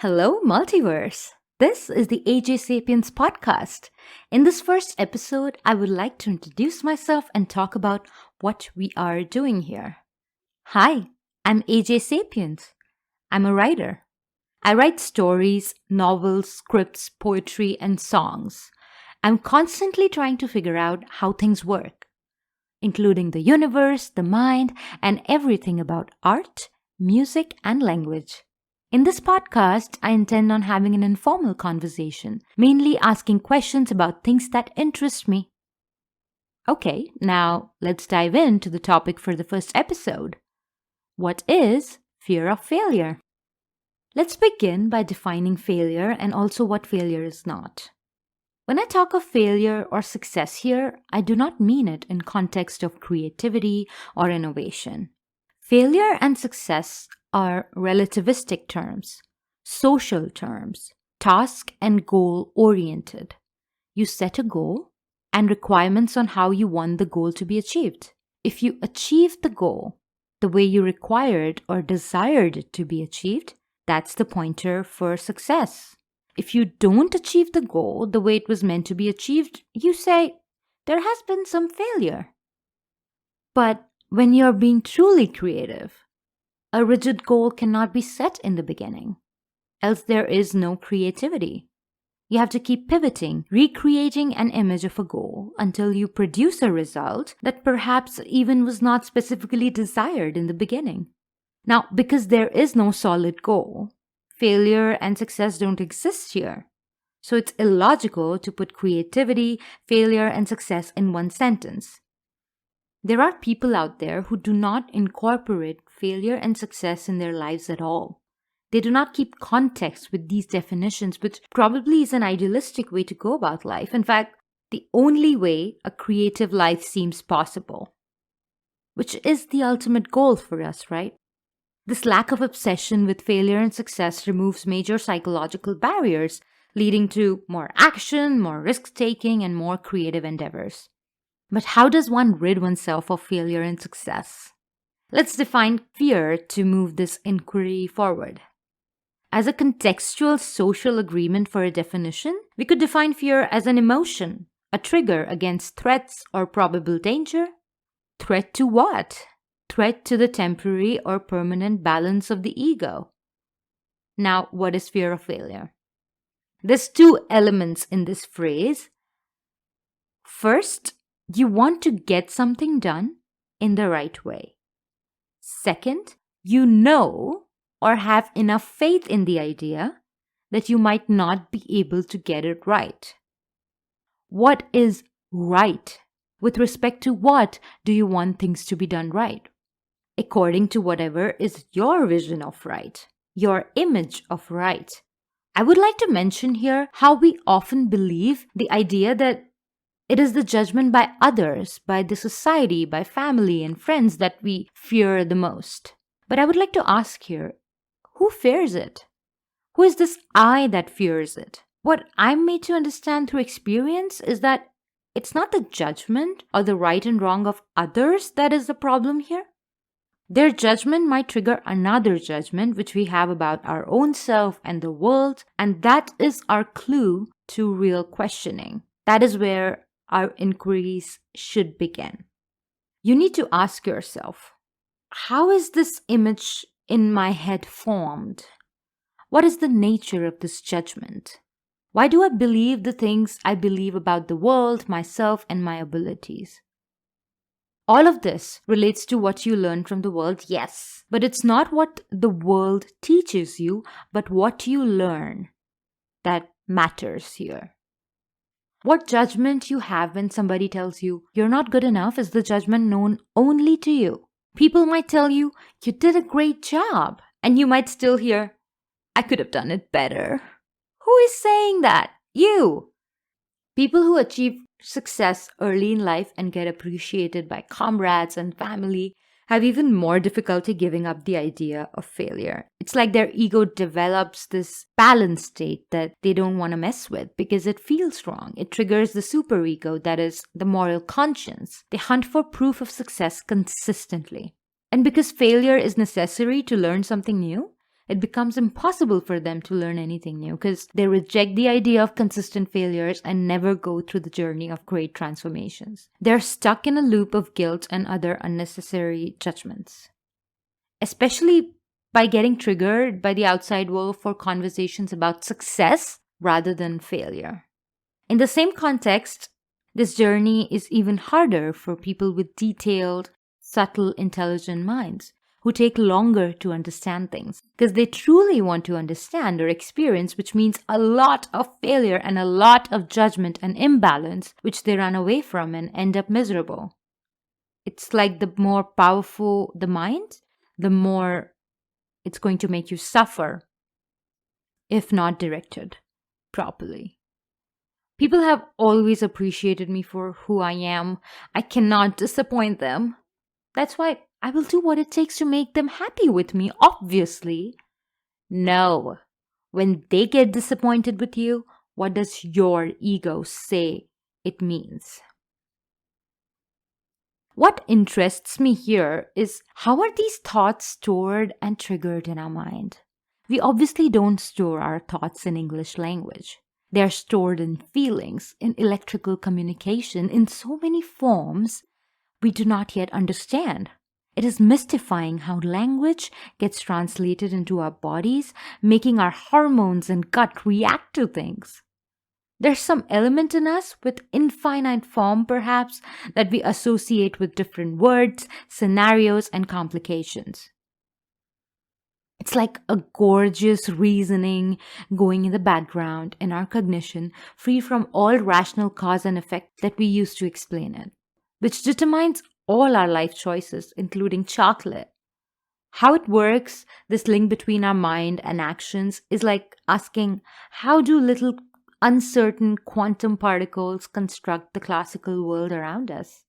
Hello, Multiverse! This is the AJ Sapiens podcast. In this first episode, I would like to introduce myself and talk about what we are doing here. Hi, I'm AJ Sapiens. I'm a writer. I write stories, novels, scripts, poetry, and songs. I'm constantly trying to figure out how things work, including the universe, the mind, and everything about art, music, and language. In this podcast, I intend on having an informal conversation, mainly asking questions about things that interest me. Okay, now let's dive into the topic for the first episode. What is fear of failure? Let's begin by defining failure and also what failure is not. When I talk of failure or success here, I do not mean it in context of creativity or innovation. Failure and success are relativistic terms, social terms, task and goal oriented. You set a goal and requirements on how you want the goal to be achieved. If you achieve the goal the way you required or desired it to be achieved, that's the pointer for success. If you don't achieve the goal the way it was meant to be achieved, you say, there has been some failure. But when you're being truly creative, a rigid goal cannot be set in the beginning, else there is no creativity. You have to keep pivoting, recreating an image of a goal until you produce a result that perhaps even was not specifically desired in the beginning. Now, because there is no solid goal, failure and success don't exist here. So it's illogical to put creativity, failure, and success in one sentence. There are people out there who do not incorporate failure and success in their lives at all. They do not keep context with these definitions, which probably is an idealistic way to go about life. In fact, the only way a creative life seems possible, which is the ultimate goal for us, right? This lack of obsession with failure and success removes major psychological barriers, leading to more action, more risk-taking, and more creative endeavors. But how does one rid oneself of failure and success? Let's define fear to move this inquiry forward. As a contextual social agreement for a definition, we could define fear as an emotion, a trigger against threats or probable danger. Threat to what? Threat to the temporary or permanent balance of the ego. Now, what is fear of failure? There's two elements in this phrase. First, you want to get something done in the right way. Second, you know or have enough faith in the idea that you might not be able to get it right. What is right? With respect to what do you want things to be done right? According to whatever is your vision of right, your image of right. I would like to mention here how we often believe the idea that it is the judgment by others, by the society, by family and friends that we fear the most. But I would like to ask here, who fears it? Who is this I that fears it? What I'm made to understand through experience is that it's not the judgment or the right and wrong of others that is the problem here. Their judgment might trigger another judgment which we have about our own self and the world, and that is our clue to real questioning. That is where our inquiries should begin. You need to ask yourself, how is this image in my head formed? What is the nature of this judgment? Why do I believe the things I believe about the world, myself, and my abilities? All of this relates to what you learn from the world, yes, but it's not what the world teaches you, but what you learn that matters here. What judgment you have when somebody tells you you're not good enough is the judgment known only to you. People might tell you, you did a great job, and you might still hear, I could have done it better. Who is saying that? You. People who achieve success early in life and get appreciated by comrades and family have even more difficulty giving up the idea of failure. It's like their ego develops this balance state that they don't want to mess with because it feels wrong. It triggers the superego, that is, the moral conscience. They hunt for proof of success consistently. And because failure is necessary to learn something new, it becomes impossible for them to learn anything new because they reject the idea of consistent failures and never go through the journey of great transformations. They're stuck in a loop of guilt and other unnecessary judgments, especially by getting triggered by the outside world for conversations about success rather than failure. In the same context, this journey is even harder for people with detailed, subtle, intelligent minds who take longer to understand things because they truly want to understand or experience, which means a lot of failure and a lot of judgment and imbalance, which they run away from and end up miserable. It's like the more powerful the mind, the more it's going to make you suffer if not directed properly. People have always appreciated me for who I am. I cannot disappoint them. That's why I will do what it takes to make them happy with me, obviously. No. When they get disappointed with you, what does your ego say it means? What interests me here is how are these thoughts stored and triggered in our mind? We obviously don't store our thoughts in English language. They are stored in feelings, in electrical communication, in so many forms we do not yet understand. It is mystifying how language gets translated into our bodies, making our hormones and gut react to things. There's some element in us with infinite form, perhaps, that we associate with different words, scenarios, and complications. It's like a gorgeous reasoning going in the background in our cognition, free from all rational cause and effect that we use to explain it, which determines all our life choices, including chocolate. How it works, this link between our mind and actions, is like asking, how do little uncertain quantum particles construct the classical world around us?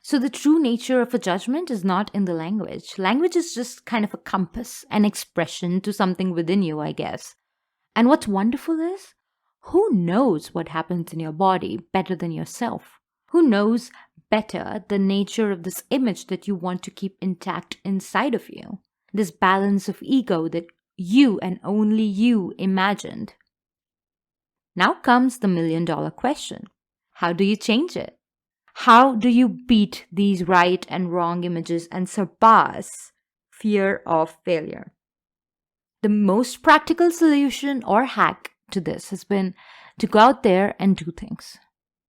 So the true nature of a judgment is not in the language. Language is just kind of a compass, an expression to something within you, I guess. And what's wonderful is, who knows what happens in your body better than yourself? Who knows better the nature of this image that you want to keep intact inside of you? This balance of ego that you and only you imagined. Now comes the million-dollar question. How do you change it? How do you beat these right and wrong images and surpass fear of failure? The most practical solution or hack to this has been to go out there and do things.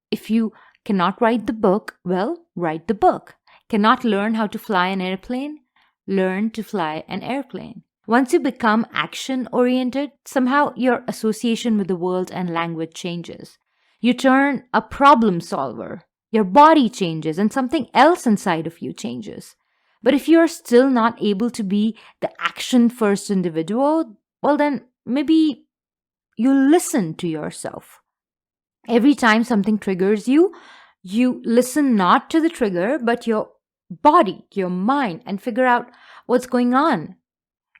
If you cannot write the book, well, write the book. Cannot learn how to fly an airplane? Learn to fly an airplane. Once you become action-oriented, somehow your association with the world and language changes. You turn a problem solver. Your body changes and something else inside of you changes. But if you're still not able to be the action-first individual, well then maybe you listen to yourself. Every time something triggers you, you listen not to the trigger, but your body, your mind, and figure out what's going on.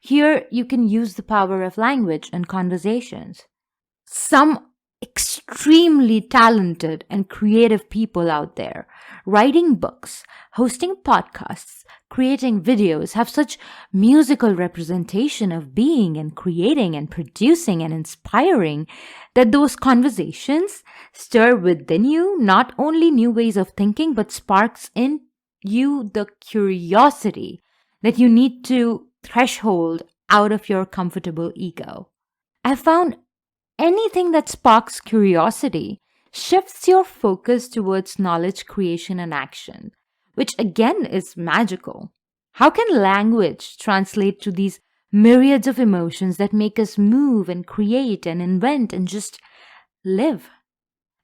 Here, you can use the power of language and conversations. Some extremely talented and creative people out there, writing books, hosting podcasts, creating videos, have such musical representation of being and creating and producing and inspiring that those conversations stir within you not only new ways of thinking, but sparks in you the curiosity that you need to threshold out of your comfortable ego. I found anything that sparks curiosity shifts your focus towards knowledge creation and action, which again is magical. How can language translate to these myriads of emotions that make us move and create and invent and just live?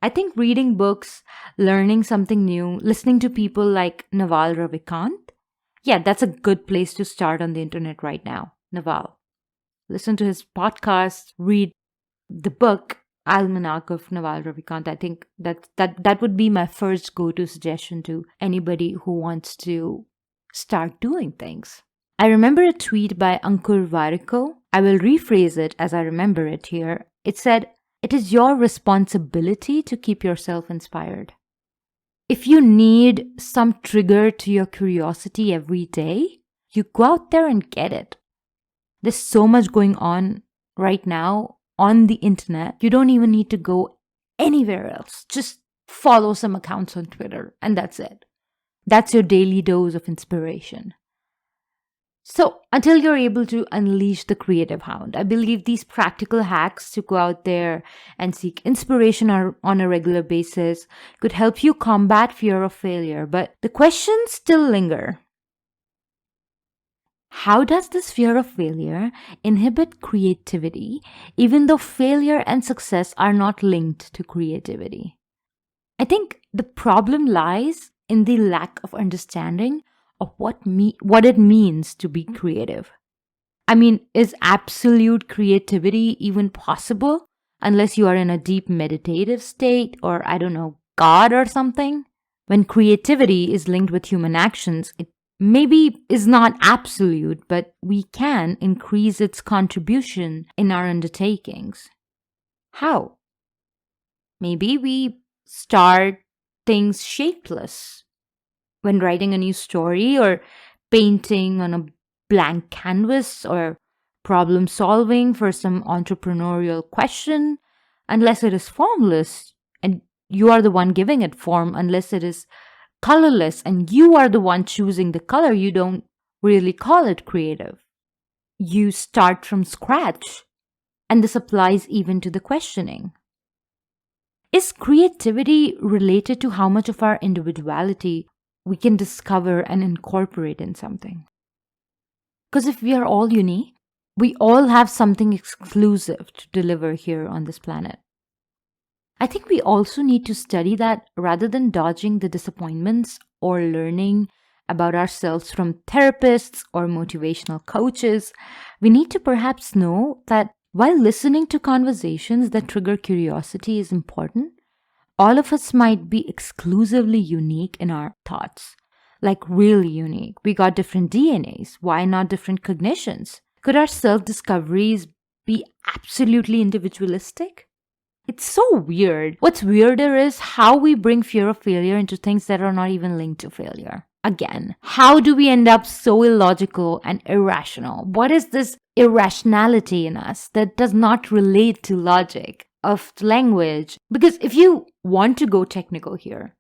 I think reading books, learning something new, listening to people like Naval Ravikant, yeah, that's a good place to start on the internet right now. Naval. Listen to his podcast, read the book Almanac of Naval Ravikant. I think that would be my first go-to suggestion to anybody who wants to start doing things. I remember a tweet by Ankur Warikoo. I will rephrase it as I remember it here. It said, "It is your responsibility to keep yourself inspired." If you need some trigger to your curiosity every day, you go out there and get it. There's so much going on right now on the internet. You don't even need to go anywhere else. Just follow some accounts on Twitter, and that's it. That's your daily dose of inspiration. So, until you're able to unleash the creative hound, I believe these practical hacks to go out there and seek inspiration on a regular basis could help you combat fear of failure. But the questions still linger. How does this fear of failure inhibit creativity, even though failure and success are not linked to creativity? I think the problem lies in the lack of understanding of what it means to be creative. I mean, is absolute creativity even possible unless you are in a deep meditative state or, I don't know, God or something? When creativity is linked with human actions, it maybe is not absolute, but we can increase its contribution in our undertakings. How? Maybe we start things shapeless. When writing a new story or painting on a blank canvas or problem solving for some entrepreneurial question, unless it is formless and you are the one giving it form, unless it is colorless and you are the one choosing the color, you don't really call it creative. You start from scratch. And this applies even to the questioning. Is creativity related to how much of our individuality we can discover and incorporate in something? Because if we are all unique, we all have something exclusive to deliver here on this planet. I think we also need to study that rather than dodging the disappointments or learning about ourselves from therapists or motivational coaches. We need to perhaps know that while listening to conversations that trigger curiosity is important, all of us might be exclusively unique in our thoughts. Like really unique. We got different DNAs. Why not different cognitions? Could our self-discoveries be absolutely individualistic? It's so weird. What's weirder is how we bring fear of failure into things that are not even linked to failure. Again, how do we end up so illogical and irrational? What is this irrationality in us that does not relate to logic of language? Because if you want to go technical here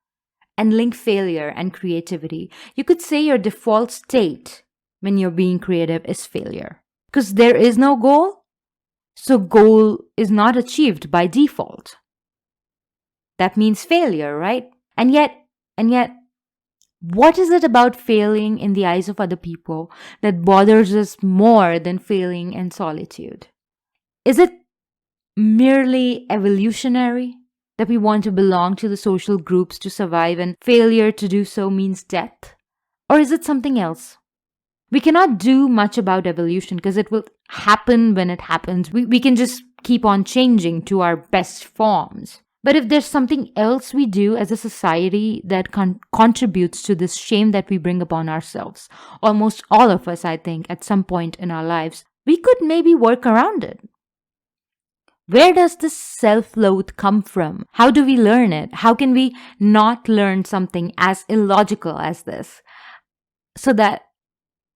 and link failure and creativity, you could say your default state when you're being creative is failure. Because there is no goal, so goal is not achieved by default. That means failure, right? And yet, what is it about failing in the eyes of other people that bothers us more than failing in solitude? Is it merely evolutionary? That we want to belong to the social groups to survive and failure to do so means death? Or is it something else? We cannot do much about evolution because it will happen when it happens. We can just keep on changing to our best forms. But if there's something else we do as a society that contributes to this shame that we bring upon ourselves, almost all of us, I think, at some point in our lives, we could maybe work around it. Where does this self-loathe come from? How do we learn it? How can we not learn something as illogical as this so that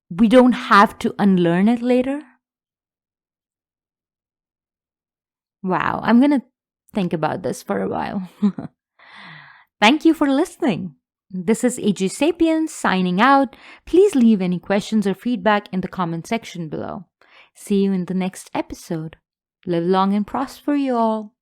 we don't have to unlearn it later? Wow, I'm going to think about this for a while. Thank you for listening. This is AJ Sapiens signing out. Please leave any questions or feedback in the comment section below. See you in the next episode. Live long and prosper, you all.